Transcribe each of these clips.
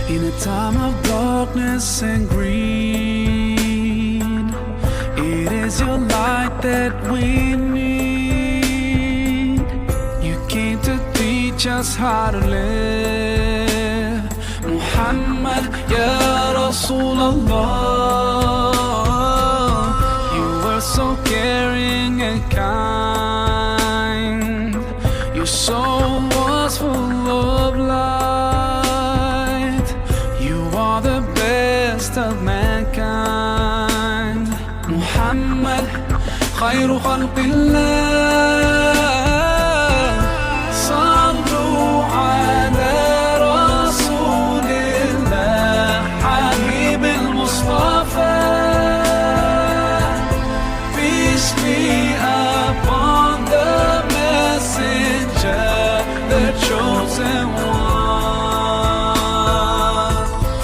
In a time of darkness and greed, it is your light that we need. You came to teach us how to live. Muhammad, Ya Rasulullah, you were so caring and kind. Your soul was full of light. You are the best of mankind. Muhammad, khayru khalqillah. Sallu ala Rasulillah, Habib al-Mustafa. Peace be upon the messenger, the chosen one.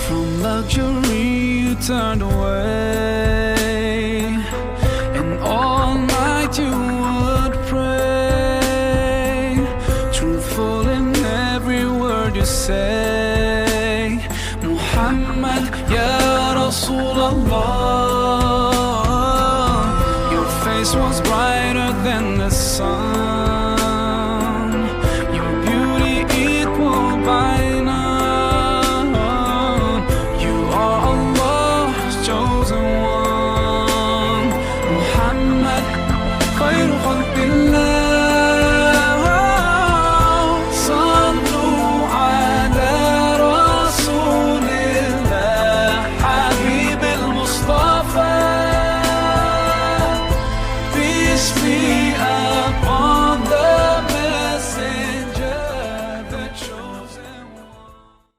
From luxury you turned away, and all night you would pray, truthful in every word you say. Muhammad, Ya Rasulullah, your face was brighter than the sun.